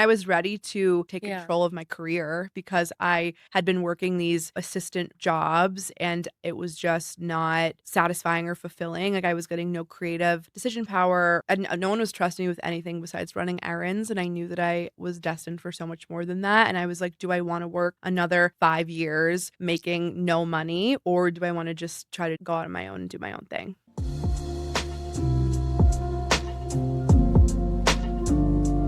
I was ready to take Yeah. control of my career because I had been working these assistant jobs and it was just not satisfying or fulfilling. Like I was getting no creative decision power and no one was trusting me with anything besides running errands. And I knew that I was destined for so much more than that. And I was like, do I want to work another 5 years making no money, or do I want to just try to go out on my own and do my own thing?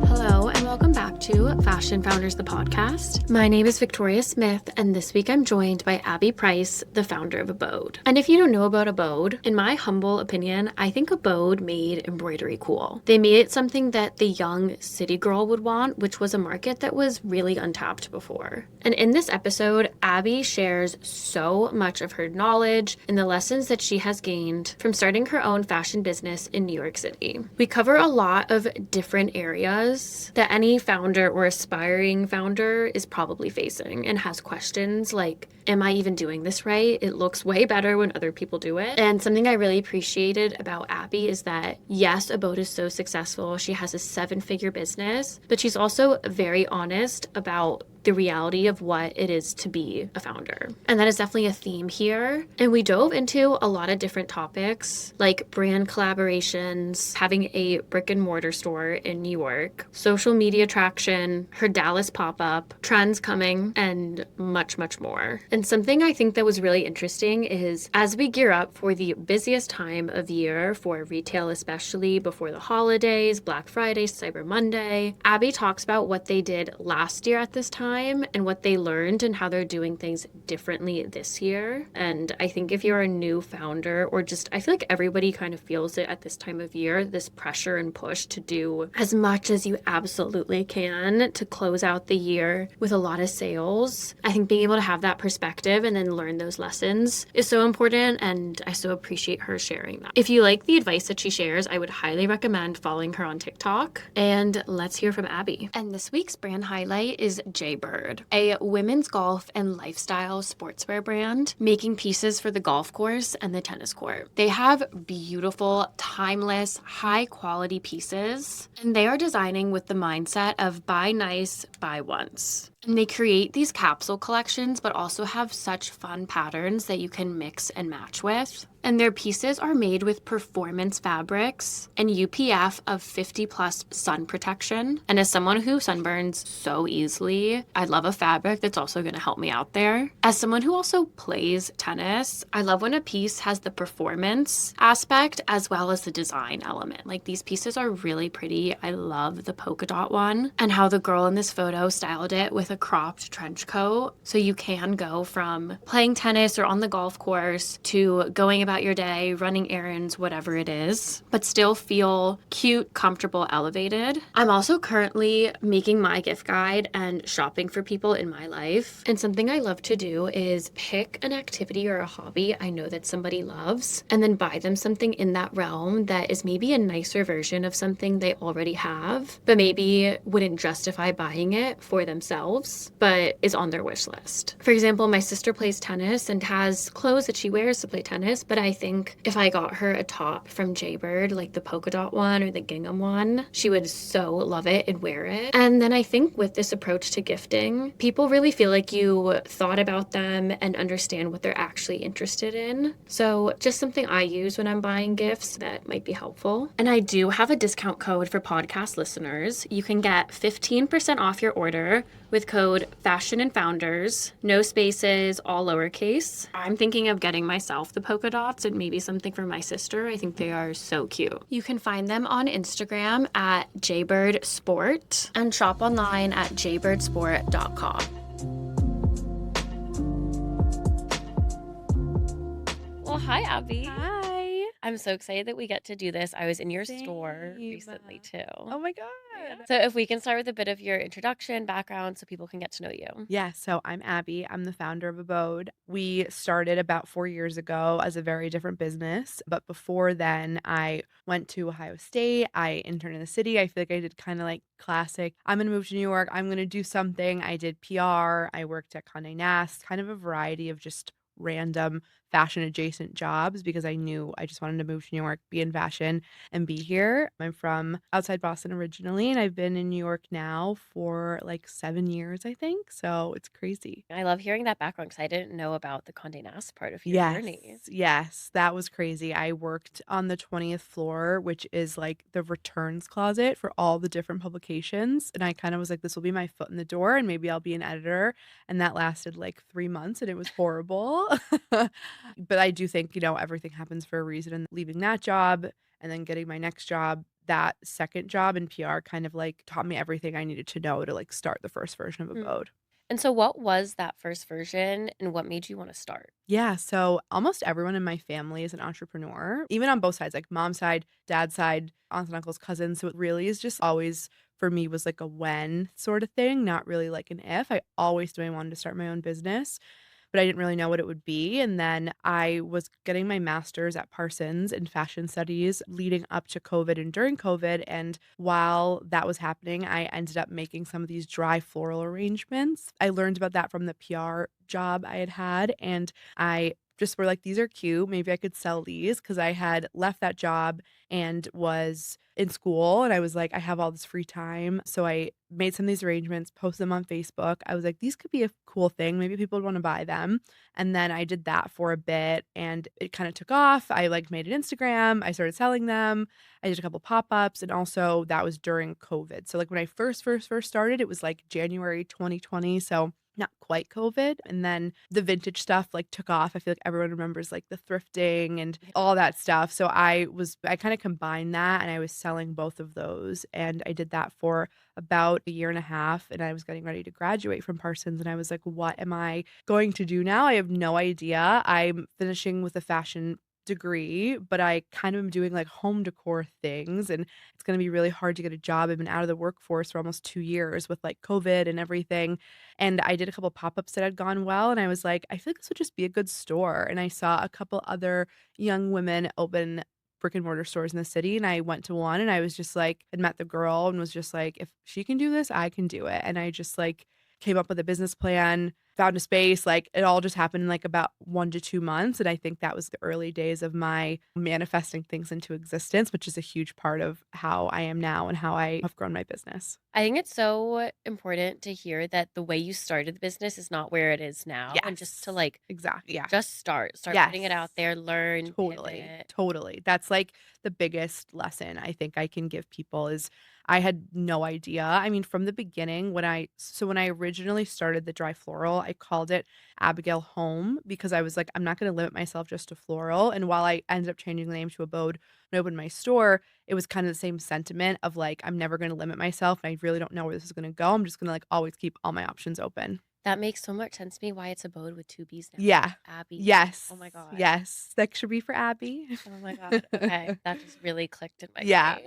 Hello, and welcome back to Fashion Founders, the podcast. My name is Victoria Smith, and this week I'm joined by Abby Price, the founder of Abbode. And if you don't know about Abbode, in my humble opinion, I think Abbode made embroidery cool. They made it something that the young city girl would want, which was a market that was really untapped before. And in this episode, Abby shares so much of her knowledge and the lessons that she has gained from starting her own fashion business in New York City. We cover a lot of different areas that any founder or aspiring founder is probably facing and has questions like, am I even doing this right? It looks way better when other people do it. And something I really appreciated about Abby is that, yes, Abbode is so successful. She has a 7-figure business, but she's also very honest about the reality of what it is to be a founder. And that is definitely a theme here. And we dove into a lot of different topics like brand collaborations, having a brick and mortar store in New York, social media traction, her Dallas pop-up, trends coming, and much, much more. And something I think that was really interesting is as we gear up for the busiest time of year for retail, especially before the holidays, Black Friday, Cyber Monday, Abby talks about what they did last year at this time and what they learned and how they're doing things differently this year. And I think if you're a new founder or just, I feel like everybody kind of feels it at this time of year, this pressure and push to do as much as you absolutely can to close out the year with a lot of sales. I think being able to have that perspective and then learn those lessons is so important, and I so appreciate her sharing that. If you like the advice that she shares, I would highly recommend following her on TikTok. And let's hear from Abby. And this week's brand highlight is Jayebird, a women's golf and lifestyle sportswear brand making pieces for the golf course and the tennis court. They have beautiful, timeless, high quality pieces, and they are designing with the mindset of buy nice, buy once. And they create these capsule collections, but also have such fun patterns that you can mix and match with. And their pieces are made with performance fabrics and UPF of 50 plus sun protection. And as someone who sunburns so easily, I love a fabric that's also going to help me out there. As someone who also plays tennis, I love when a piece has the performance aspect as well as the design element. Like these pieces are really pretty. I love the polka dot one and how the girl in this photo styled it with a cropped trench coat. So you can go from playing tennis or on the golf course to going about your day, running errands, whatever it is, but still feel cute, comfortable, elevated. I'm also currently making my gift guide and shopping for people in my life. And something I love to do is pick an activity or a hobby I know that somebody loves and then buy them something in that realm that is maybe a nicer version of something they already have, but maybe wouldn't justify buying it for themselves, but is on their wish list. For example, my sister plays tennis and has clothes that she wears to play tennis, but I think if I got her a top from Jayebird, like the polka dot one or the gingham one, she would so love it and wear it. And then I think with this approach to gifting, people really feel like you thought about them and understand what they're actually interested in. So just something I use when I'm buying gifts that might be helpful. And I do have a discount code for podcast listeners. You can get 15% off your order with code FASHIONandFounders, no spaces, all lowercase. I'm thinking of getting myself the polka dots and maybe something for my sister. I think they are so cute. You can find them on Instagram at Jayebird Sport and shop online at jaybirdsport.com. Well, hi, Abby. Hi. I'm so excited that we get to do this. I was in your Same. store recently too. Oh my God. So if we can start with a bit of your introduction, background, so people can get to know you. Yeah, so I'm Abby. I'm the founder of Abbode. We started about 4 years ago as a very different business. But before then, I went to Ohio State. I interned in the city. I feel like I did kind of like classic, I'm going to move to New York. I'm going to do something. I did PR. I worked at Condé Nast, kind of a variety of just random fashion adjacent jobs because I knew I just wanted to move to New York, be in fashion, and be here. I'm from outside Boston originally, and I've been in New York now for like 7 years, I think. So it's crazy. I love hearing that background because I didn't know about the Condé Nast part of your Yes, journey. yes, that was crazy. I worked on the 20th floor, which is like the returns closet for all the different publications, and I kind of was like, "This will be my foot in the door, and maybe I'll be an editor," and that lasted like 3 months, and it was horrible. But I do think, everything happens for a reason, and leaving that job and then getting my next job, that second job in PR kind of, like, taught me everything I needed to know to, like, start the first version of Mm. Abode. And so what was that first version and what made you want to start? Yeah, so almost everyone in my family is an entrepreneur, even on both sides, like mom's side, dad's side, aunts and uncles, cousins. So it really is just always for me was like a when sort of thing, not really like an if. I always knew I wanted to start my own business, but I didn't really know what it would be. And then I was getting my master's at Parsons in fashion studies leading up to COVID and during COVID. And while that was happening, I ended up making some of these dry floral arrangements. I learned about that from the PR job I had had. And I just were like, these are cute. Maybe I could sell these because I had left that job and was in school. And I was like, I have all this free time. So I made some of these arrangements, posted them on Facebook. I was like, these could be a cool thing. Maybe people would want to buy them. And then I did that for a bit and it kind of took off. I like made an Instagram. I started selling them. I did a couple pop-ups and also that was during COVID. So like when I first started, it was like January 2020. So not quite COVID. And then the vintage stuff like took off. I feel like everyone remembers like the thrifting and all that stuff. So I kind of combined that and I was selling both of those. And I did that for about a year and a half. And I was getting ready to graduate from Parsons. And I was like, what am I going to do now? I have no idea. I'm finishing with a fashion degree, but I kind of am doing like home decor things and it's going to be really hard to get a job. I've been out of the workforce for almost 2 years with like COVID and everything. And I did a couple pop-ups that had gone well and I was like, I feel like this would just be a good store. And I saw a couple other young women open brick and mortar stores in the city and I went to one and I was just like and met the girl and was just like, if she can do this, I can do it. And I just like came up with a business plan, found a space, like it all just happened in like about 1 to 2 months. And I think that was the early days of my manifesting things into existence, which is a huge part of how I am now and how I have grown my business. I think it's so important to hear that the way you started the business is not where it is now and just to Yes. like Exactly. Yeah. just start putting it Yes. out there, learn, Totally, pivot. totally. That's, like, the biggest lesson I think I can give people is I had no idea. I mean, from the beginning, when I originally started the dry floral, I called it Abigail Home because I was like, "I'm not gonna limit myself just to floral," and while I ended up changing the name to Abode when I opened my store, it was kinda the same sentiment of, like, I'm never gonna limit myself, and I really don't know where this is gonna go. I'm just gonna, like, always keep all my options open. That makes so much sense to me why it's Abode with 2 B's now. Yeah. Abby. Yes. Oh my god. Yes. That should be for Abby. Oh my god. Okay, that just really clicked in my Yeah.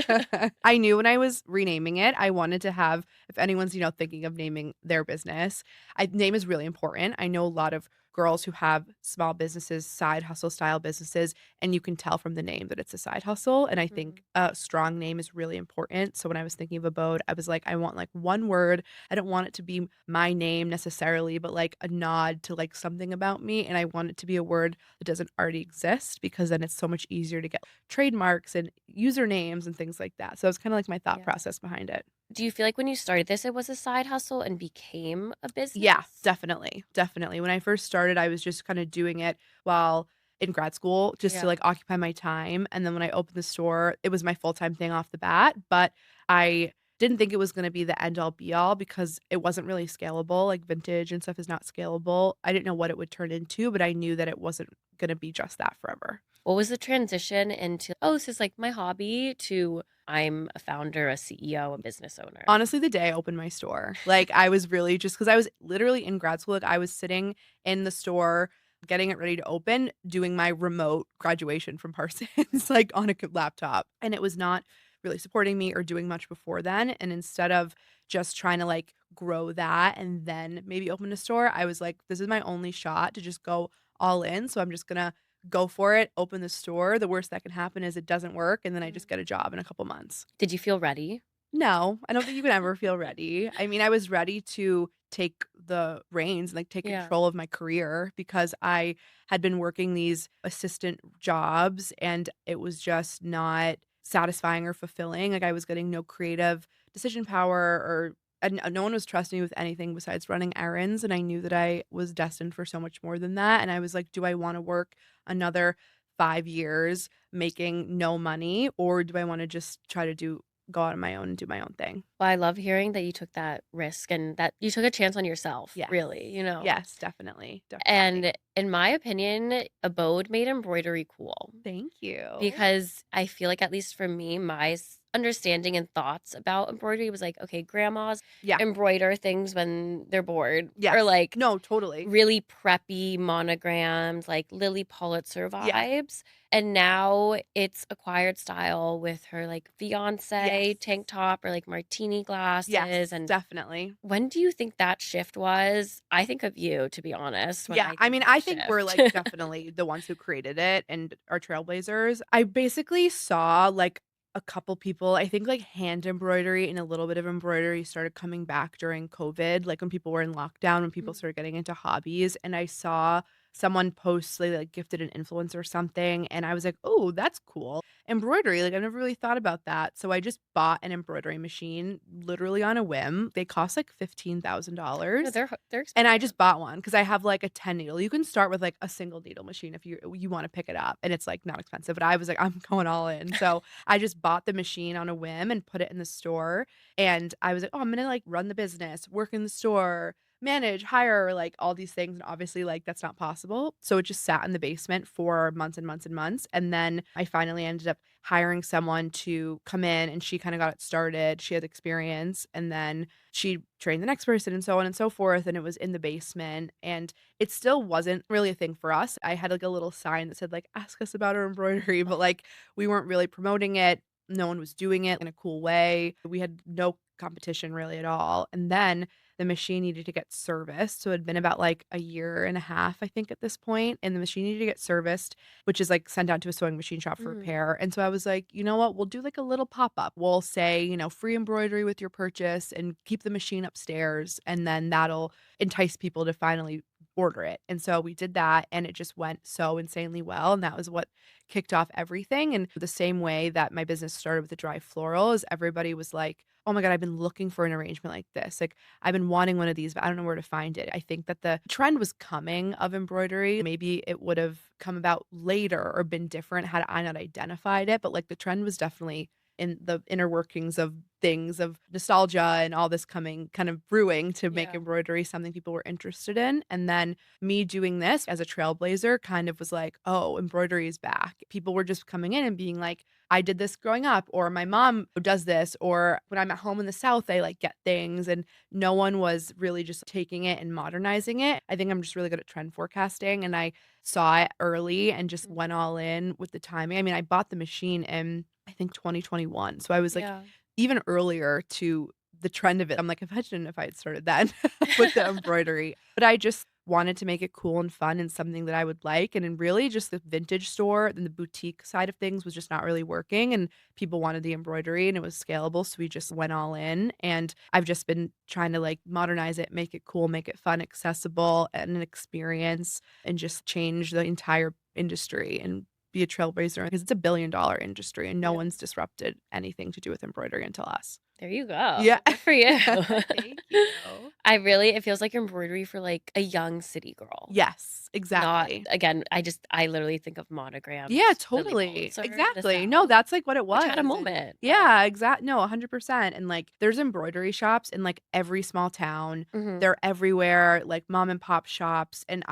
brain. I knew when I was renaming it, I wanted to have if anyone's, thinking of naming their business, I name is really important. I know a lot of girls who have small businesses, side hustle style businesses, and you can tell from the name that it's a side hustle, and I think Mhm. a strong name is really important. So when I was thinking of Abode, I was like, I want, like, one word. I don't want it to be my name necessarily, but, like, a nod to, like, something about me, and I want it to be a word that doesn't already exist because then it's so much easier to get trademarks and usernames and things like that. So it's kinda like my thought Yeah. process behind it. Do you feel like when you started this, it was a side hustle and became a Yeah, business? definitely, definitely. When I first started, I was just kinda doing it while in grad school just to, Yeah. like, occupy my time, and then when I opened the store, it was my full-time thing off the bat, but I didn't think it was gonna be the end all be all because it wasn't really scalable, like, vintage and stuff is not scalable. I didn't know what it would turn into, but I knew that it wasn't gonna be just that forever. What was the transition into, "Oh, this is, like, my hobby," to, "I'm a founder, a CEO, a business owner"? Honestly, the day I opened my store, like, I was really just because I was literally in grad school, like, I was sitting in the store, getting it ready to open, doing my remote graduation from Parsons, like, on a laptop, and it was not really supporting me or doing much before then, and instead of just trying to, like, grow that and then maybe open a store, I was like, "This is my only shot to just go all in, so I'm just gonna go for it, open the store. The worst that can happen is it doesn't work, and then I just Mhm. get a job in a couple months." Did you feel ready? No, I don't think you can ever feel ready. I mean, I was ready to take the reins and like take Yeah. control of my career because I had been working these assistant jobs and it was just not satisfying or fulfilling. Like I was getting no creative decision power or and no one was trusting me with anything besides running errands. And I knew that I was destined for so much more than that. And I was like, do I want to work another 5 years making no money, or do I want to just try to go out on my own and do my own thing? Well, I love hearing that you took that risk and that you took a chance on yourself, Yes. really, Yes, definitely, definitely. And in my opinion, Abode made embroidery cool Thank you. because I feel like, at least for me, my understanding and thoughts about embroidery was like, okay, grandmas Yeah. embroider things when they're bored, or Yes. like No, totally. really preppy monograms, like Lily Pulitzer Yeah. vibes. And now it's acquired style with her like fiance Yes. tank top or like martini glasses. Yes, And definitely. when do you think that shift was? I think of you, to be honest, when Yeah, I I think mean, of the I think we're, shift. like, definitely the ones who created it and are trailblazers. I basically saw, like, a couple people I think, like, hand embroidery and a little bit of embroidery started coming back during COVID, like, when people were in lockdown, when people Mhm. started getting into hobbies, and I saw someone post, they, like, gifted an influencer or something, and I was like, "Oh, that's cool." Embroidery, like, I've never really thought about that, so I just bought an embroidery machine literally on a whim. They cost, like, No, $15,000. they're And I expensive. just bought one because I have, like, a 10 needle. You can start with, like, a single needle machine if you wanna pick it up, and it's, like, not expensive, but I was like, "I'm going all in." So, I just bought the machine on a whim and put it in the store, and I was like, "Oh, I'm gonna, like, run the business, work in the store, manage, hire," like, all these things, and obviously, like, that's not possible. So, it just sat in the basement for months and months and months, and then I finally ended up hiring someone to come in, and she kinda got it started. She had experience, and then she trained the next person and so on and so forth, and it was in the basement, and it still wasn't really a thing for us. I had, like, a little sign that said, like, "Ask us about our embroidery," but, like, we weren't really promoting it. No one was doing it in a cool way. We had no competition really at all, and then the machine needed to get serviced, so it had been about, like, a year and a half, I think, at this point, and the machine needed to get serviced, which is, like, sent out to a sewing machine shop for Mhm. repair, and so I was like, "You know what? We'll do, like, a little pop-up. We'll say, free embroidery with your purchase and keep the machine upstairs, and then that'll entice people to finally order it." And so we did that, and it just went so insanely well, and that was what kicked off everything, and the same way that my business started with the dry floral is everybody was like, "Oh my god, I've been looking for an arrangement like this. Like, I've been wanting one of these, but I don't know where to find it." I think that the trend was coming of embroidery. Maybe it would have come about later or been different had I not identified it, but, like, the trend was definitely in the inner workings of things, of nostalgia and all this coming kind of brewing to make Yeah. embroidery something people were interested in, and then me doing this as a trailblazer kind of was like, "Oh, embroidery is back." People were just coming in and being like, "I did this growing up," or "My mom does this," or "When I'm at home in the South, I, like, get things," and no one was really just taking it and modernizing it. I think I'm just really good at trend forecasting, and I saw it early and just Mm. went all in with the timing. I mean, I bought the machine in, I think, 2021, so I was, like, Yeah. even earlier to the trend of it. I'm like, "Imagine if I had started then with the embroidery." But I just wanted to make it cool and fun and something that I would like, and then really just the vintage store and the boutique side of things was just not really working, and people wanted the embroidery and it was scalable, so we just went all in, and I've just been trying to, like, modernize it, make it cool, make it fun, accessible, and an experience, and just change the entire industry and be a trailblazer because it's a billion-dollar industry and no Yeah. one's disrupted anything to do with embroidery until us. There you Yeah. go. Good for you. Thank you. It feels like embroidery for like a young city girl. Yes, Not, exactly. again, I literally think of Yeah, monograms, Lily totally. Pulitzer, the Exactly. No, South, that's, like, what it which had a was, and moment, but yeah, no, 100%, and, like, there's embroidery shops in, like, every small town. mhm, They're everywhere, like, mom and pop shops, and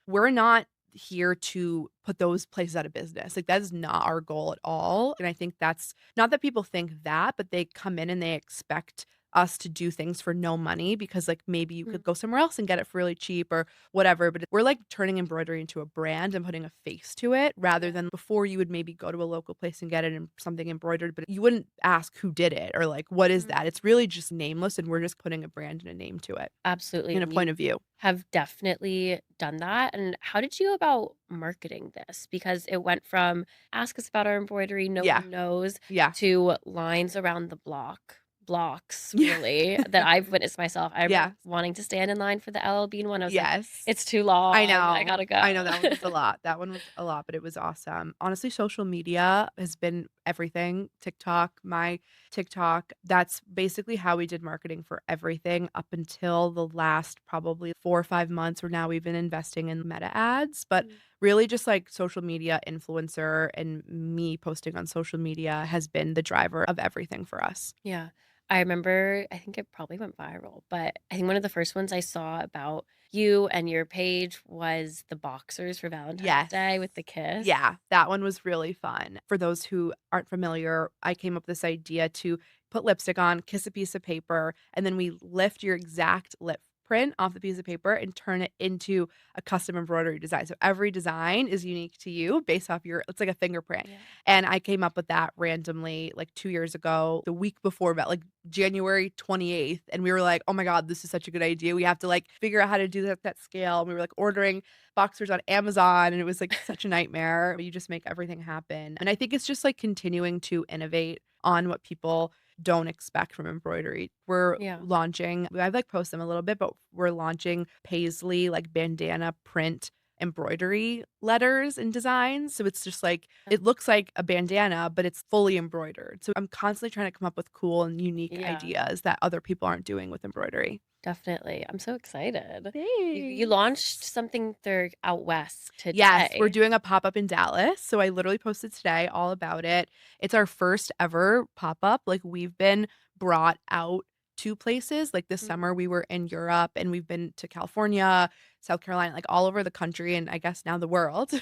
we're not here to put those places out of business, like, that is not our goal at all, and I think that's not that people think that, but they come in and they expect us to do things for no money because, like, maybe you mhm, could go somewhere else and get it for really cheap or whatever, but we're, like, turning embroidery into a brand and putting a face to it rather yeah, than before you would maybe go to a local place and get it in something embroidered, but you wouldn't ask who did it or, like, what is mhm, that? It's really just nameless, and we're just putting a brand and a name to it absolutely, and a and point you of view. have definitely done that, and how did you go about marketing this? Because it went from, "Ask us about our embroidery, no Yeah, one knows," yeah. to lines around the block blocks, Yeah. really, that I've witnessed myself. I remember Yeah. wanting to stand in line for the LL Bean one. I was like, Yes. "It's too I long. I know. gotta I go." know that one was a lot. That one was a lot, but it was awesome. Honestly, social media has been everything. TikTok, my TikTok, that's basically how we did marketing for everything up until the last probably 4 or 5 months where now we've been investing in Meta ads, but Mm. really just like social media influencer and me posting on social media has been the driver of everything for us. Yeah. I remember, I think it probably went viral, but I think one of the first ones I saw about you and your page was the boxers for Valentine's Yes. Day with the kiss. Yeah, that one was really fun. For those who aren't familiar, I came up with this idea to put lipstick on, kiss a piece of paper, and then we lift your exact lip print off the piece of paper and turn it into a custom embroidery design. So every design is unique to you based off your it's like a fingerprint. Yeah. And I came up with that randomly like 2 years ago, the week before about like January 28th, and we were like, "Oh my god, this is such a good idea. We have to like figure out how to do that scale." And we were like ordering boxers on Amazon, and it was, like, such a nightmare. You just make everything happen, and I think it's just, like, continuing to innovate on what people don't expect from embroidery. We're Yeah. launching I've, like, posted them a little bit, but we're launching paisley, like, bandana print embroidery letters and designs, so it's just, like it looks like a bandana, but it's fully embroidered. So I'm constantly trying to come up with cool and unique Yeah. ideas that other people aren't doing with embroidery. Definitely. I'm so excited. You launched Thanks. something there out west Yes, we're today. doing a pop-up in Dallas, so I literally posted today all about it. It's our first ever pop-up, like, we've been brought out to places, like, this Mhm. summer we were in Europe, and we've been to California, South Carolina, like, all over the country, and I guess now the world,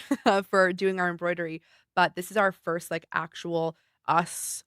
for doing our embroidery, but this is our first, like, actual us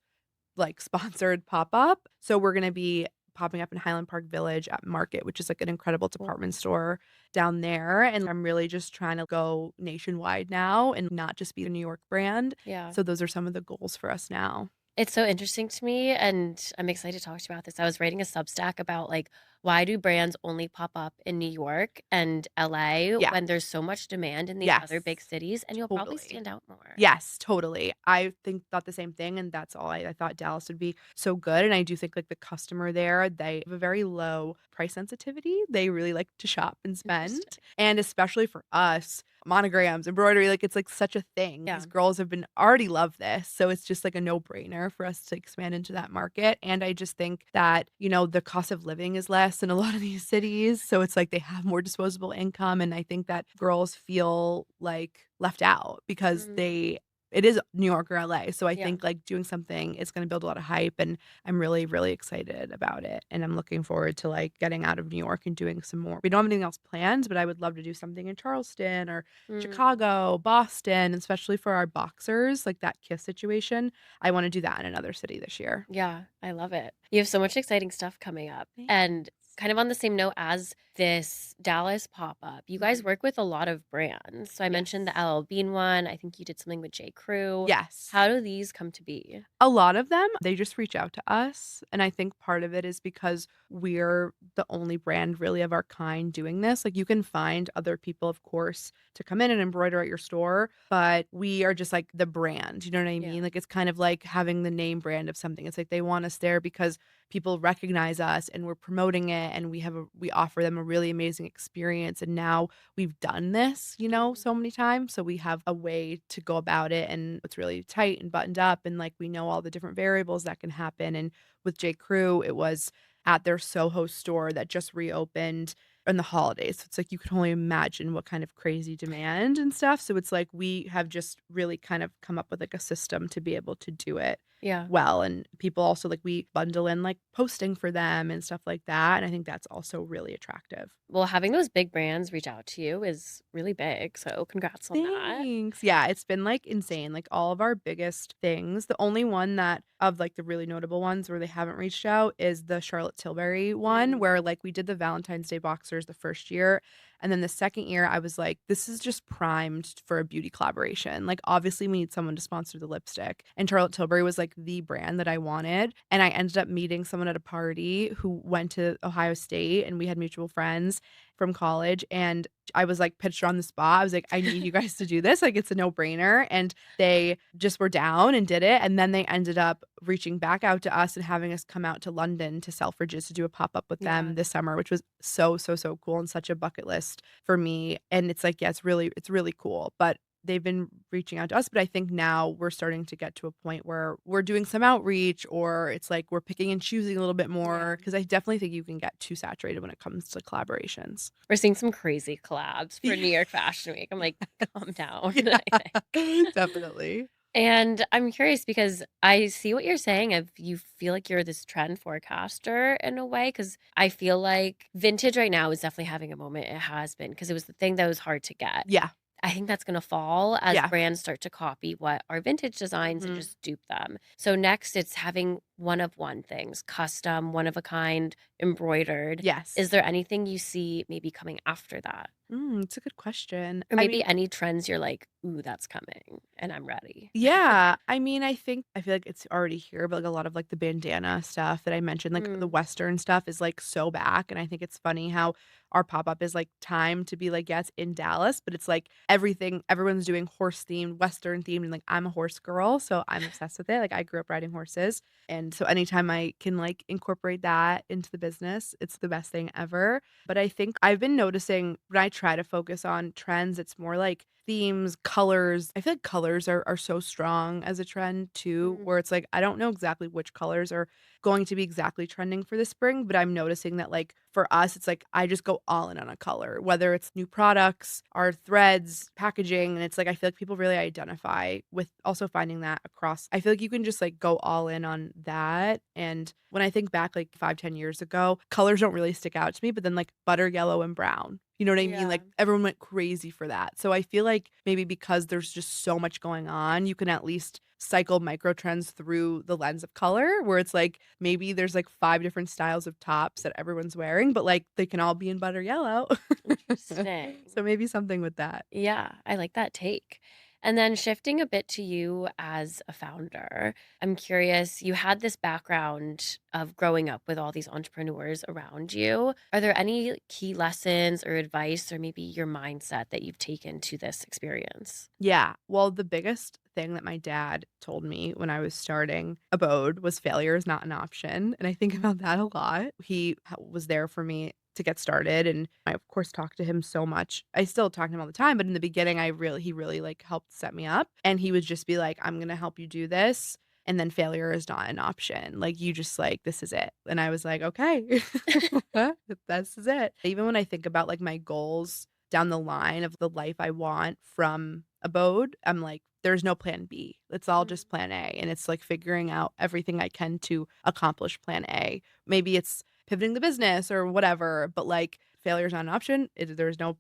like, sponsored pop-up. So we're gonna be popping up in Highland Park Village at Market, which is, like, an incredible Cool. department store down there, and I'm really just trying to go nationwide now and not just be a New York brand. Yeah. So those are some of the goals for us now. It's so interesting to me, and I'm excited to talk to you about this. I was writing a Substack about like why do brands only pop up in New York and LA Yeah. when there's so much demand in these other Yes. big cities, and you'll probably Totally. stand out more. Yes, totally. I thought the same thing, and that's all I thought Dallas would be so good, and I do think, like, the customer there, they have a very low price sensitivity. They really like to shop and spend, Interesting. and especially for us, monograms, embroidery, like, it's, like, such a thing. Yeah. These girls have been already love this, so it's just, like, a no-brainer for us to expand into that market, and I just think that, the cost of living is less in a lot of these cities, so it's like they have more disposable income, and I think that girls feel, like, left out because Mm, it is New York or LA, so I yeah. think, like, doing something is gonna build a lot of hype, and I'm really, really excited about it, and I'm looking forward to, like, getting out of New York and doing some more. We don't have anything else planned, but I would love to do something in Charleston or Mm, Chicago, Boston, especially for our boxers, like that Kiss situation. I wanna do that in another city this year. yeah, I love it. You have so much exciting stuff coming up. And Thanks. kind of on the same note as this Dallas pop up, you guys Mhm. work with a lot of brands. So I mentioned the Yes. LL Bean one. I think you did something with J. Crew. Yes. How do these come to be? A lot of them, they just reach out to us, and I think part of it is because we're the only brand really of our kind doing this. Like, you can find other people, of course, to come in and embroider at your store, but we are just, like, the brand, you know what I Yeah. mean? Like, it's kind of like having the name brand of something. It's like they want us there because people recognize us and we're promoting it, and we offer them a really amazing experience, and now we've done this, Mm, so many times, so we have a way to go about it, and it's really tight and buttoned up, and, like, we know all the different variables that can happen, and with J. Crew, it was at their Soho store that just reopened in the holidays, so it's like you can only imagine what kind of crazy demand and stuff, so it's like we have just really kind of come up with, like, a system to be able to do it yeah. well, and people also like, we bundle in, like, posting for them and stuff like that, and I think that's also really attractive. Well, having those big brands reach out to you is really big. So congrats on that. Thanks. Yeah, it's been, like, insane, like, all of our biggest things the only one that of, like, the really notable ones where they haven't reached out is the Charlotte Tilbury one, Mm, where, like, we did the Valentine's Day boxers the first year, and then the second year, I was like, "This is just primed for a beauty collaboration." Like, obviously, we need someone to sponsor the lipstick, and Charlotte Tilbury was, like, the brand that I wanted, and I ended up meeting someone at a party who went to Ohio State, and we had mutual friends, from college, and I was like pitched her on the spot. I was like, I need you guys to do this. Like, it's a no-brainer. And they just were down and did it. And then they ended up reaching back out to us and having us come out to London to Selfridges to do a pop-up with them this summer, which was so, so, so cool and such a bucket list for me. And it's like, yeah, it's really cool. But they've been reaching out to us, but I think now we're starting to get to a point where we're doing some outreach, or it's like we're picking and choosing a little bit more, because I definitely think you can get too saturated when it comes to collaborations. We're seeing some crazy collabs for New York Fashion Week. I'm like, calm down. Yeah, I think. definitely. And I'm curious because I see what you're saying of you feel like you're this trend forecaster in a way, because I feel like vintage right now is definitely having a moment. It has been, because it was the thing that was hard to get. Yeah. I think that's going to fall as Yeah. brands start to copy what are vintage designs and just dupe them. So next it's having one of one things, custom, one of a kind, embroidered. Yes. Is there anything you see maybe coming after that? It's a good question. Or I maybe mean, any trends you're like, ooh, that's coming and I'm ready. yeah. I mean, I feel like it's already here, but like a lot of like the bandana stuff that I mentioned, like the Western stuff is like so back. And I think it's funny how our pop-up is like timed to be like, yeah, it's in Dallas, but it's like everyone's doing horse themed, Western themed, and like I'm a horse girl, so I'm obsessed with it. Like I grew up riding horses. And so anytime I can like incorporate that into the business, it's the best thing ever. But I think I've been noticing when I try to focus on trends, it's more like themes, colors. I feel like colors are so strong as a trend too, where it's like I don't know exactly which colors are going to be exactly trending for the spring, but I'm noticing that like for us, it's like I just go all in on a color, whether it's new products, our threads, packaging. And it's like I feel like people really identify with also finding that across. I feel like you can just like go all in on that. And when I think back like 5-10 years ago, colors don't really stick out to me, but then like butter yellow and brown. You know what I mean? Like everyone went crazy for that. So I feel like maybe because there's just so much going on, you can at least cycle micro trends through the lens of color, where it's like maybe there's like 5 different styles of tops that everyone's wearing, but like they can all be in butter yellow. Interesting. So maybe something with that. Yeah, I like that take. And then shifting a bit to you as a founder, I'm curious, you had this background of growing up with all these entrepreneurs around you. Are there any key lessons or advice or maybe your mindset that you've taken to this experience? Yeah. Well, the biggest thing that my dad told me when I was starting Abode was failure is not an option. And I think about that a lot. He was there for me to get started. And I, of course, talked to him so much. I still talk to him all the time. But in the beginning, he really like helped set me up. And he would just be like, I'm going to help you do this. And then failure is not an option. Like, you just like, this is it. And I was like, okay, this is it. Even when I think about like my goals down the line of the life I want from Abode, I'm like, there's no plan B. It's all just plan A. And it's like figuring out everything I can to accomplish plan A. Maybe it's pivoting the business or whatever, but like failure's not an option. There's no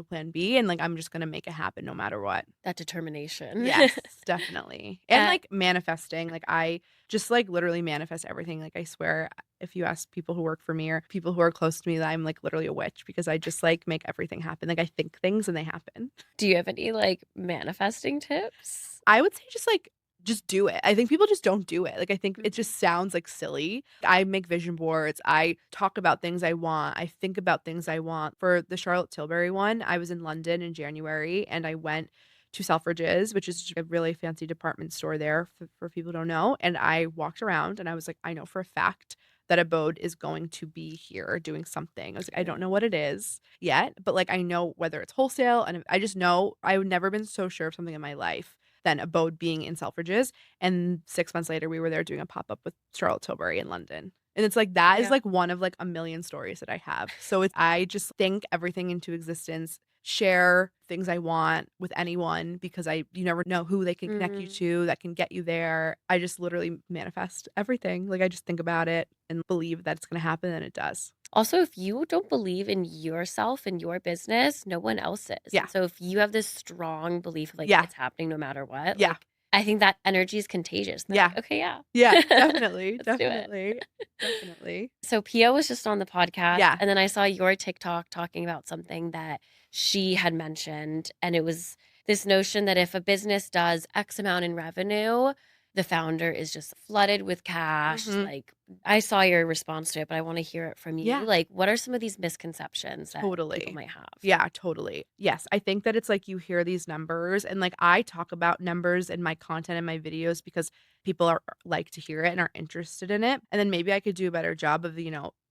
plan B. And like I'm just gonna make it happen no matter what. That determination. Yes, definitely. And Uh, like manifesting, like I just like literally manifest everything. Like I swear, if you ask people who work for me or people who are close to me, that I'm like literally a witch, because I just like make everything happen. Like I think things and they happen. Do you have any like manifesting tips? I would say just do it. I think people just don't do it. Like I think it just sounds like silly. I make vision boards. I talk about things I want. I think about things I want. For the Charlotte Tilbury one, I was in London in January and I went to Selfridges, which is a really fancy department store there for people who don't know. And I walked around and I was like, I know for a fact that Abode is going to be here doing something. I was like, I don't know what it is yet, but like I know whether it's wholesale, and I just know I've never been so sure of something in my life than Abode being in Selfridges. And 6 months later, we were there doing a pop-up with Charlotte Tilbury in London. And it's like that is like one of like a million stories that I have. So I just think everything into existence, share things I want with anyone, because you never know who they can connect you to that can get you there. I just literally manifest everything. Like I just think about it and believe that it's going to happen, and it does. Also, if you don't believe in yourself and your business, no one else is. Yeah. And so if you have this strong belief of like Yeah. it's happening no matter what, Yeah. like I think that energy is contagious. They're Yeah. like, okay, yeah. Yeah, definitely. Let's do it. Definitely. Definitely. So Pia was just on the podcast, Yeah. and then I saw your TikTok talking about something that she had mentioned, and it was this notion that if a business does X amount in revenue, the founder is just flooded with cash. Mhm. Like, I saw your response to it, but I want to hear it from you. Yeah. Like, what are some of these misconceptions that people Totally. might have? Yeah, totally. Yes, I think that it's like you hear these numbers and like I talk about numbers in my content and my videos because people are like to hear it and are interested in it. And then maybe I could do a better job of,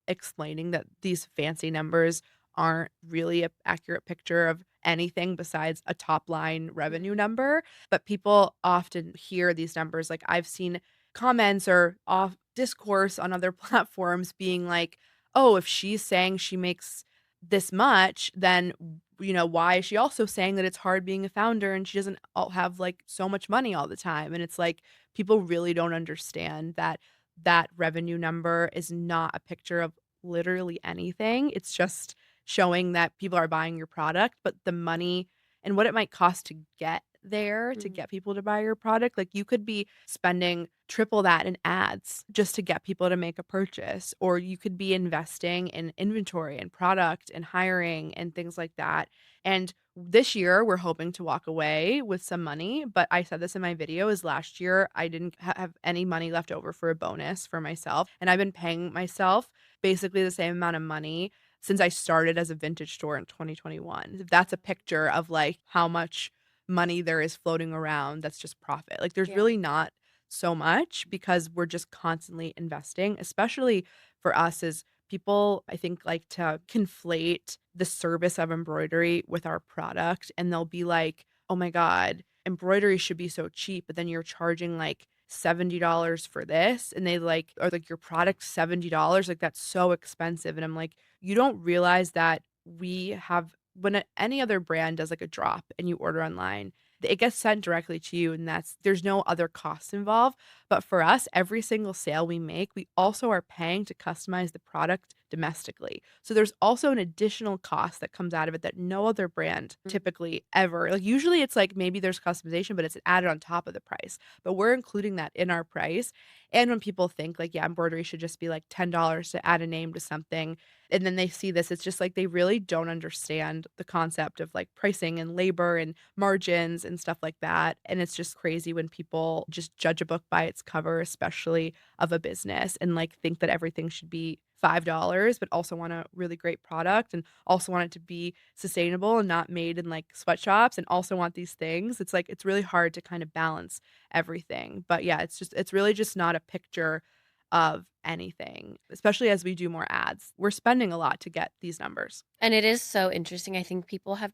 explaining that these fancy numbers aren't really a accurate picture of anything besides a top line revenue Mhm. number. But people often hear these numbers. Like I've seen comments or off discourse on other platforms being like, oh, if she's saying she makes this much, then why is she also saying that it's hard being a founder and she doesn't have like so much money all the time? And it's like people really don't understand that that revenue number is not a picture of literally anything. It's just showing that people are buying your product, but the money and what it might cost to get there to Mhm. get people to buy your product, like you could be spending triple that in ads just to get people to make a purchase, or you could be investing in inventory and product and hiring and things like that. And this year we're hoping to walk away with some money, but I said this in my video is last year I didn't have any money left over for a bonus for myself, and I've been paying myself basically the same amount of money since I started as a vintage store in 2021. If that's a picture of like how much money there is floating around, that's just profit. Like there's Yeah. really not so much because we're just constantly investing, especially for us as people, I think, like to conflate the service of embroidery with our product. And they'll be like, oh my God, embroidery should be so cheap, but then you're charging like $70 for this. And they like, or like your product's $70. Like that's so expensive. And I'm like, you don't realize that we have, when any other brand does like a drop and you order online, it gets sent directly to you and there's no other costs involved. But for us, every single sale we make, we also are paying to customize the product domestically. So there's also an additional cost that comes out of it that no other brand Mhm. typically ever. Like usually it's like maybe there's customization, but it's added on top of the price. But we're including that in our price. And when people think like, yeah, embroidery should just be like $10 to add a name to something, and then they see this, it's just like they really don't understand the concept of like pricing and labor and margins and stuff like that. And it's just crazy when people just judge a book by its cover, especially of a business, and like think that everything should be $5, but also want a really great product and also want it to be sustainable and not made in like sweatshops and also want these things. It's like it's really hard to kind of balance everything. But yeah, it's really just not a picture of anything, especially as we do more ads. We're spending a lot to get these numbers. And it is so interesting. I think people have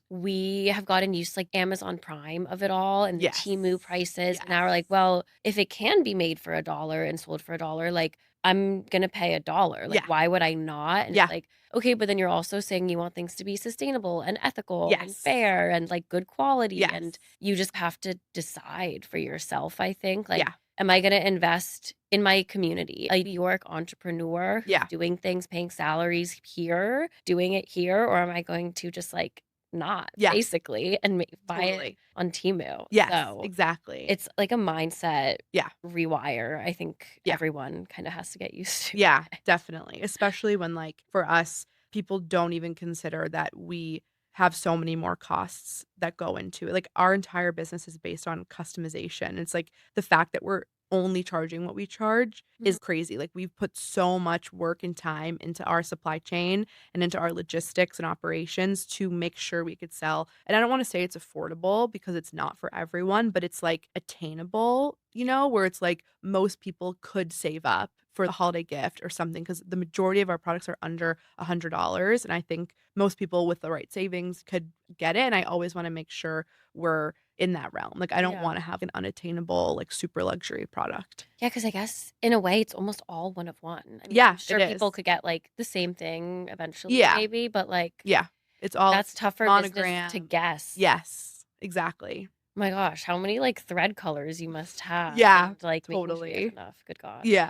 we have gotten used to like Amazon Prime of it all and the Temu Yes. prices. And now we're like, Yes. well, if it can be made for $1 and sold for $1, like I'm going to pay $1. Like, Yeah. why would I not? And it's Yeah. like, okay, but then you're also saying you want things to be sustainable and ethical and Yes. fair and like good quality. Yes. And you just have to decide for yourself, I think. Like, Yeah. am I going to invest in my community, a New York entrepreneur who's Yeah. doing things, paying salaries here, doing it here, or am I going to just like not Yeah. basically and buy it Totally. on Temu? Yes. So Exactly. it's like a mindset Yeah. rewire. I think Yeah. everyone kind of has to get used to. Yeah, definitely. Especially when like for us, people don't even consider that we have so many more costs that go into it. Like our entire business is based on customization. It's like the fact that we're only charging what we charge Mhm. is crazy. Like we've put so much work and time into our supply chain and into our logistics and operations to make sure we could sell. And I don't want to say it's affordable because it's not for everyone, but it's like attainable, where it's like most people could save up for the holiday gift or something because the majority of our products are under $100. And I think most people with the right savings could get it. And I always want to make sure we're in that realm. Like I don't Yeah. want to have an unattainable, like super luxury product. Yeah, because I guess in a way it's almost all one of one. I mean, I'm Yeah, it sure is. people could get like the same thing eventually, Yeah. maybe, but like Yeah. It's all that's tough for business to monogram. guess. Yes, exactly. My gosh, how many, like, thread colors you must have Yeah, and, like, making sure you have totally. enough, good god. Yeah.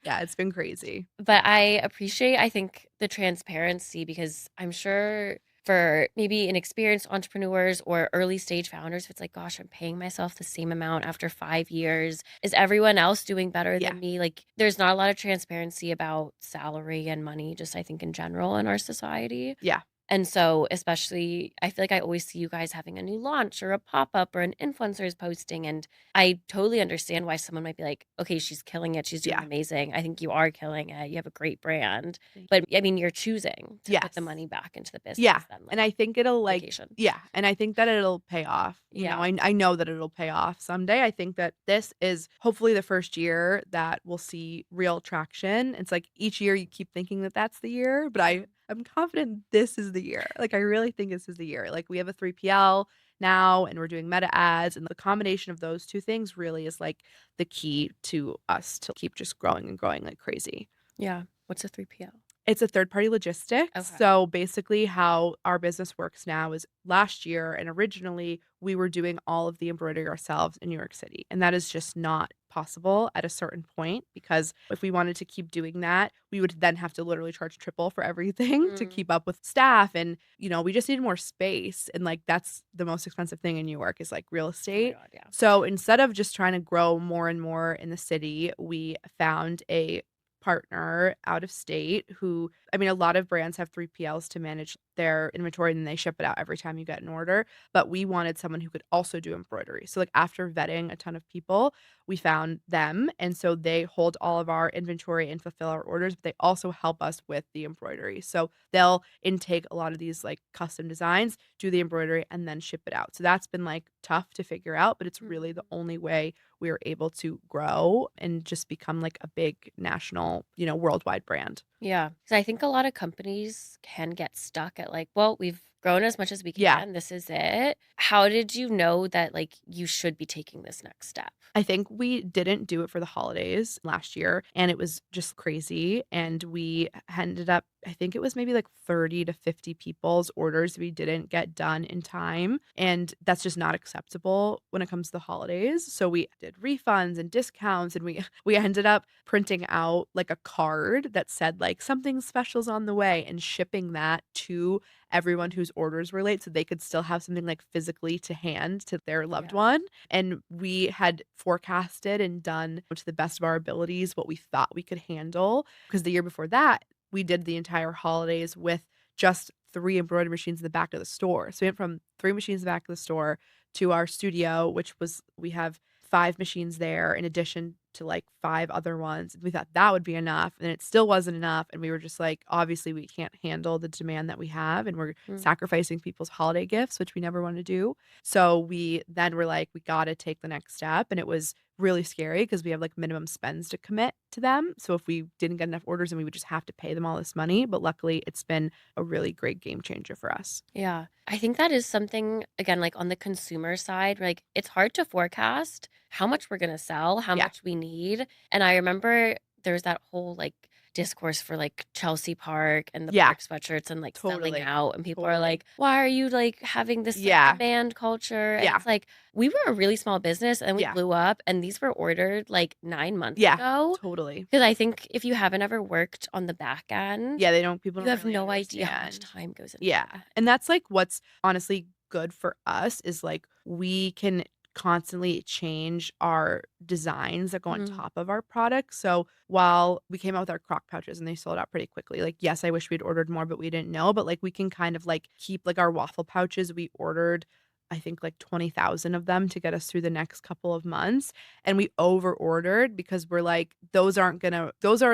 Yeah, it's been crazy. But I appreciate, I think, the transparency because I'm sure for maybe inexperienced entrepreneurs or early stage founders, if it's like, gosh, I'm paying myself the same amount after 5 years. Is everyone else doing better Yeah. than me? Like, there's not a lot of transparency about salary and money, just I think in general in our society. Yeah. And so, especially, I feel like I always see you guys having a new launch or a pop-up or an influencer's posting. And I totally understand why someone might be like, okay, she's killing it. She's doing Yeah. amazing. I think you are killing it. You have a great brand. Thank But I mean, you're choosing to put the Yes. money back into the Yeah, business then, and like I think it'll, like vacation. yeah, and I think that it'll pay off, Yeah. I know that it'll pay off someday. I think that this is hopefully the first year that we'll see real traction. It's like each year you keep thinking that that's the year, but I'm confident this is the year. Like, I really think this is the year. Like, we have a 3PL now, and we're doing Meta ads, and the combination of those 2 things really is, like, the key to us to keep just growing and growing like crazy. Yeah. What's a 3PL? It's a third-party logistics. Okay. So, basically how our business works now is last year and originally, we were doing all of the embroidery ourselves in New York City, and that is just not possible at a certain point because if we wanted to keep doing that, we would then have to literally charge triple for everything to Mm. keep up with staff and, we just need more space, and, like, that's the most expensive thing in New York is, like, real Oh my estate. God. Yeah. So, instead of just trying to grow more and more in the city, we found a partner out of state who I mean, a lot of brands have 3PLs to manage their inventory and then they ship it out every time you get an order, but we wanted someone who could also do embroidery. So, like, after vetting a ton of people, we found them, and so they hold all of our inventory and fulfill our orders, but they also help us with the embroidery. So, they'll intake a lot of these, like, custom designs, do the embroidery, and then ship it out. So, that's been, like, tough to figure out, but it's really the Mhm. only way we are able to grow and just become, like, a big national, worldwide brand. Yeah. So I think a lot of companies can get stuck at like, well, we've grown as much as we Yeah. can. This is it. How did you know that like you should be taking this next step? I think we didn't do it for the holidays last year, and it was just crazy, and we ended up I think it was maybe, like, 30 to 50 people's orders we didn't get done in time, and that's just not acceptable when it comes to the holidays, so we did refunds and discounts, and we we ended up printing out, like, a card that said, like, "Something special's on the way," and shipping that to everyone whose orders were late so they could still have something, like, physically to hand to their loved Yeah. one. And we had forecasted and done to the best of our abilities what we thought we could handle, because the year before that, we did the entire holidays with just 3 embroidery machines in the back of the store. So we went from 3 machines in the back of the store to our studio, which was we have 5 machines there in addition to, like, 5 other ones. We thought that would be enough, and it still wasn't enough, and we were just like, "Obviously, we can't handle the demand that we have, and we're Mm. sacrificing people's holiday gifts," which we never wanna do. So we then were like, "We gotta take the next step," and it was really scary because we have, like, minimum spends to commit to them. So if we didn't get enough orders, then we would just have to pay them all this money, but luckily, it's been a really great game changer for us. Yeah. I think that is something, again, like on the consumer side, like it's hard to forecast how much we're going to sell, how Yeah. much we need. And I remember there's that whole like discourse for like Chelsea Park and the Yeah. park sweatshirts and like selling Totally. out. And people are Totally. like, why are you like having this like Yeah. demand culture? And Yeah. it's like, we were a really small business and we Yeah. blew up. And these were ordered like 9 months Yeah. ago. Totally. Because I think if you haven't ever worked on the back end, Yeah, people you don't have really no idea how much understand. time goes into Yeah, it. and that's, like, what's honestly good for us is, like, we can constantly change our designs that go on Mhm. top of our products, so while we came out with our crock pouches and they sold out pretty quickly, like, yes, I wish we'd ordered more, but we didn't know, but, like, we can kind of, like, keep, like, our waffle pouches, we ordered, I think, like, 20,000 of them to get us through the next couple of months, and we over ordered because we're like, those are,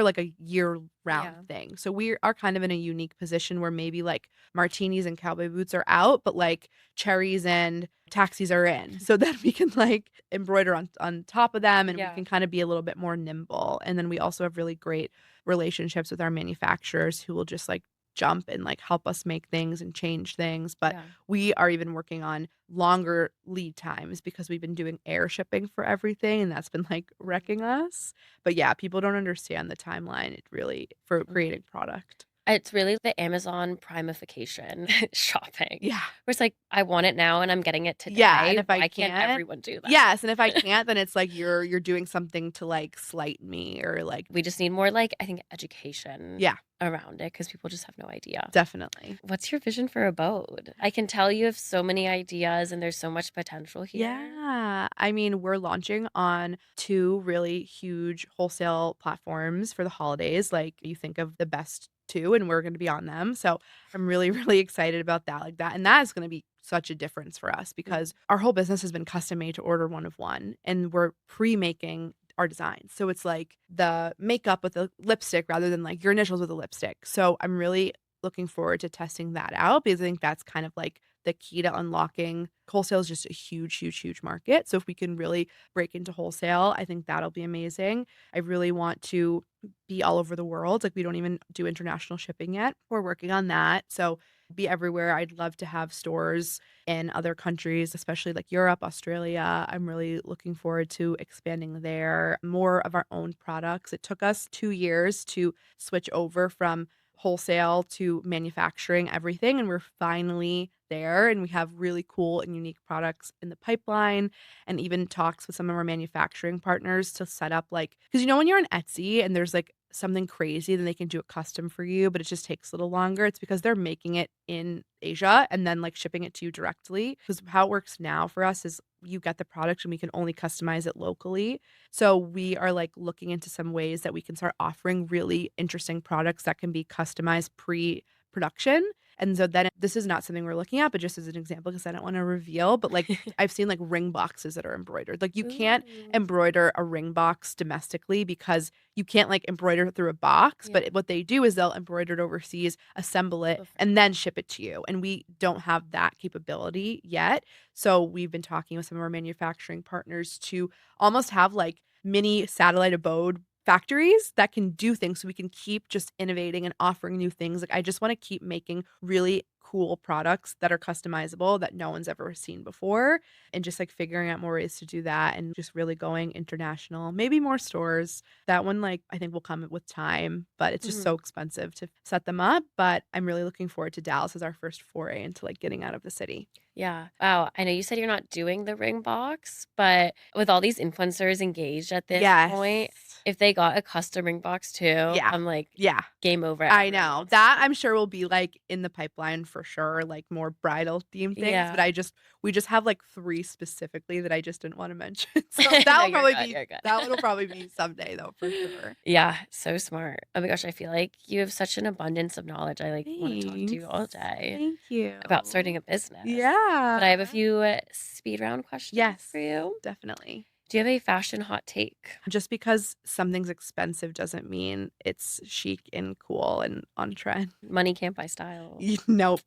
like, a year-round Yeah. thing, so we are kind of in a unique position where maybe, like, martinis and cowboy boots are out, but, like, cherries and taxis are in, so that we can, like, embroider on top of them, and we Yeah. can kinda be a little bit more nimble, and then we also have really great relationships with our manufacturers who will just, like, jump and, like, help us make things and change things, but Yeah. we are even working on longer lead times because we've been doing air shipping for everything, and that's been, like, wrecking Mm. us, but yeah, people don't understand the timeline, it really for Oh my creating product. It's really the Amazon primification shopping, Yeah. where it's like, "I want it now and I'm getting it Yeah, today. and if I Why can't can't everyone do that?" yes, and if I can't, then it's like you're doing something to, like, slight me or, like We just need more, like, I think, education yeah, around it because people just have no idea. definitely. What's your vision for Abode? I can tell you have so many ideas and there's so much potential here. Yeah. I mean, we're launching on 2 really huge wholesale platforms for the holidays, like, you think of the best too, and we're gonna be on them. So I'm really, really excited about that, like that. And that is gonna be such a difference for us because our whole business has been custom made to order one of one, and we're pre-making our designs. So it's like the makeup with the lipstick rather than like your initials with a lipstick. So I'm really looking forward to testing that out because I think that's kind of like the key to unlocking wholesale is just a huge, huge, huge market. So if we can really break into wholesale, I think that'll be amazing. I really want to be all over the world. Like we don't even do international shipping yet. We're working on that. So be everywhere. I'd love to have stores in other countries, especially like Europe, Australia. I'm really looking forward to expanding there. More of our own products. It took us 2 years to switch over from wholesale to manufacturing everything, and we're finally there, and we have really cool and unique products in the pipeline, and even talks with some of our manufacturing partners to set up like because when you're on Etsy and there's like something crazy, then they can do it custom for you, but it just takes a little longer. It's because they're making it in Asia and then like shipping it to you directly. Because how it works now for us is you get the product and we can only customize it locally. So we are like looking into some ways that we can start offering really interesting products that can be customized pre-production. And so then this is not something we're looking at, but just as an example, because I don't want to reveal, but like I've seen like ring boxes that are embroidered. Like you can't Ooh. embroider a ring box domestically because you can't like embroider it through a box. Yeah. But what they do is they'll embroider it overseas, assemble it, Perfect. and then ship it to you. And we don't have that capability yet. So we've been talking with some of our manufacturing partners to almost have like mini satellite abode factories that can do things so we can keep just innovating and offering new things. Like I just want to keep making really cool products that are customizable that no one's ever seen before and just like figuring out more ways to do that and just really going international. Maybe more stores. That one like I think will come with time, but it's just so expensive to set them up, but I'm really looking forward to Dallas as our first foray into like getting out of the city. Yeah. Wow. I know you said you're not doing the ring box, but with all these influencers engaged at this Yes. point, if they got a custom ring box too, Yeah. I'm like, Yeah. game over at I everyone know. else. That I'm sure will be, like, in the pipeline for sure, like, more bridal themed things, but Yeah. we just have, like, 3 specifically that I just didn't wanna mention. So No, you're good. You're good. that one will probably be someday though, for sure. Yeah, so smart. Oh my gosh, I feel like you have such an abundance of knowledge. I like want to talk to Thanks. you all day Thank about starting you. a business. Yeah. But I have a few speed round questions Yes, for you. definitely. Do you have a fashion hot take? Just because something's expensive doesn't mean it's chic and cool and on trend. Money can't buy style. Nope.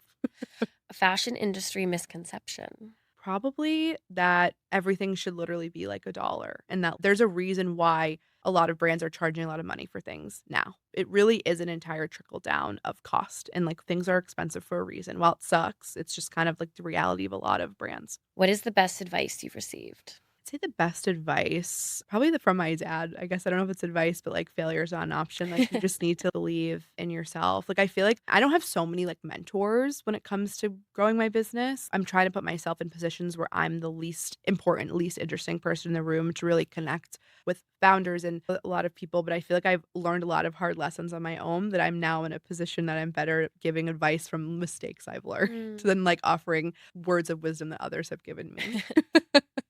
A fashion industry misconception. Probably that everything should literally be like a dollar and that there's a reason why a lot of brands are charging a lot of money for things now. It really is an entire trickle down of cost and like things are expensive for a reason. While it sucks, it's just kind of like the reality of a lot of brands. What is the best advice you've received? I'd say the best advice, probably from my dad. I guess I don't know if it's advice, but like failure is not an option. Like you just need to believe in yourself. Like I feel like I don't have so many like mentors when it comes to growing my business. I'm trying to put myself in positions where I'm the least important, least interesting person in the room to really connect with founders and a lot of people. But I feel like I've learned a lot of hard lessons on my own that I'm now in a position that I'm better at giving advice from mistakes I've learned Mm. than like offering words of wisdom that others have given me.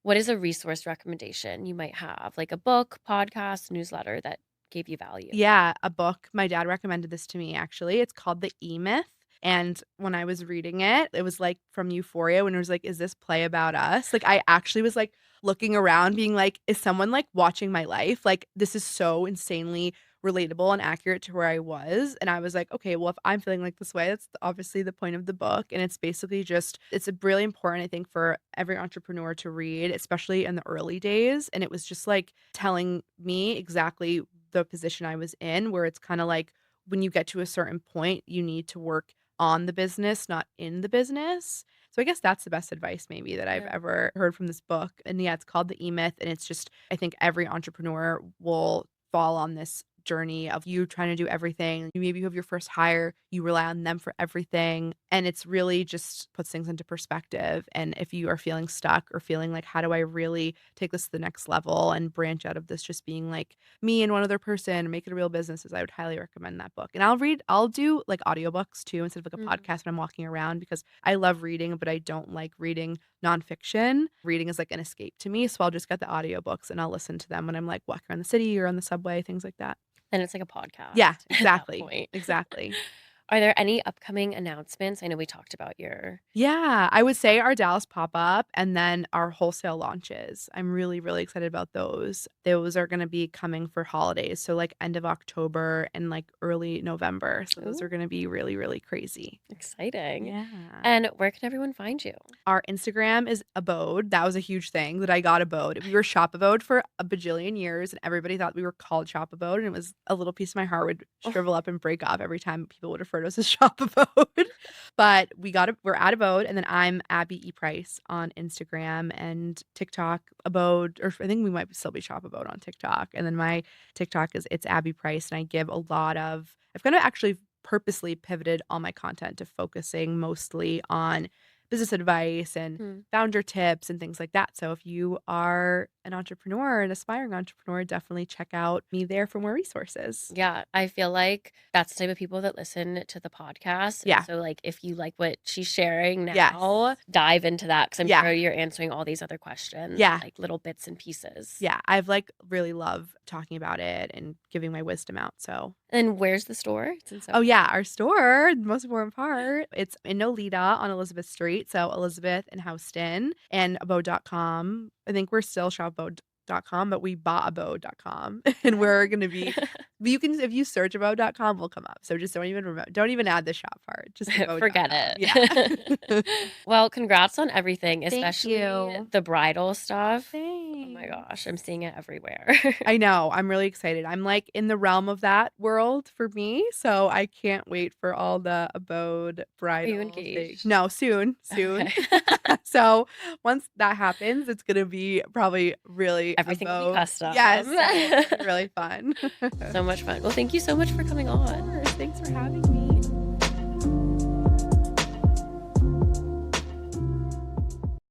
What is a resource recommendation you might have? Like a book, podcast, newsletter that gave you value? Yeah, a book. My dad recommended this to me actually. It's called The E-Myth. And when I was reading it, it was like from Euphoria when it was like, is this play about us? Like I actually was like looking around being like, is someone like watching my life? Like this is so insanely relatable and accurate to where I was. And I was like, okay, well, if I'm feeling like this way, that's obviously the point of the book. And it's basically just, it's a really important, I think, for every entrepreneur to read, especially in the early days. And it was just like telling me exactly the position I was in, where it's kind of like when you get to a certain point, you need to work on the business, not in the business. So I guess that's the best advice maybe that I've Yeah. ever heard from this book. And yeah, it's called The E-Myth. And it's just, I think every entrepreneur will fall on this journey of you trying to do everything. Maybe you have your first hire, you rely on them for everything. And it's really just puts things into perspective. And if you are feeling stuck or feeling like, how do I really take this to the next level and branch out of this just being like me and one other person and make it a real business, is I would highly recommend that book. And I'll do like audiobooks too instead of like a Mm. podcast when I'm walking around because I love reading, but I don't like reading nonfiction. Reading is like an escape to me. So I'll just get the audiobooks and I'll listen to them when I'm like walking around the city or on the subway, things like that. Then it's like a podcast Yeah, at that exactly. point. Exactly. Are there any upcoming announcements? I know we talked about your Yeah, I would say our Dallas pop-up and then our wholesale launches. I'm really, really excited about those. Those are gonna be coming for holidays, so, like, end of October and, like, early November. So those are Ooh, gonna be really, really crazy. exciting. Yeah. And where can everyone find you? Our Instagram is Abbode. That was a huge thing that I got Abbode. We were Shop Abbode for a bajillion years, and everybody thought we were called Shop Abbode, and it was a little piece of my heart would shrivel up and break off every time people would refer to us as Shop Abbode. But we're at Abbode, and then I'm Abby E. Price on Instagram and TikTok, Abbode, or I think we might still be Shop Abbode on TikTok. And then my TikTok is it's Abby Price, and I give a lot of I've kind of actually purposely pivoted all my content to focusing mostly on business advice and Hmm. founder tips and things like that. So if you are an entrepreneur, an aspiring entrepreneur, definitely check out me there for more resources. Yeah, I feel like that's the type of people that listen to the podcast. And Yeah. so, like, if you like what she's sharing Yes. now, dive into that because I'm Yeah. sure you're answering all these other questions, Yeah. like little bits and pieces. Yeah. I've like really love talking about it and giving my wisdom out. So And where's the store? It's in oh yeah, our store, the most important part. It's in Nolita on Elizabeth Street. So Elizabeth and Houston and abode.com. I think we're still shopabode.com, but we bought abode.com and we're gonna be you can if you search abode.com, we'll come up. So just don't even add the shop part. Just Forget abode.com. it. Yeah. Well, congrats on everything, Thank especially you. the bridal stuff. Oh my Thanks. gosh, I'm seeing it everywhere. I know. I'm really excited. I'm like in the realm of that world for me. So I can't wait for all the abode Are you bridal things. engaged? No, soon. Okay. So once that happens, it's gonna be probably really Everything will be abode. custom. Yes. It'll be really fun. So much fun. Well, thank you so much for coming Of on. course. Thanks for having me.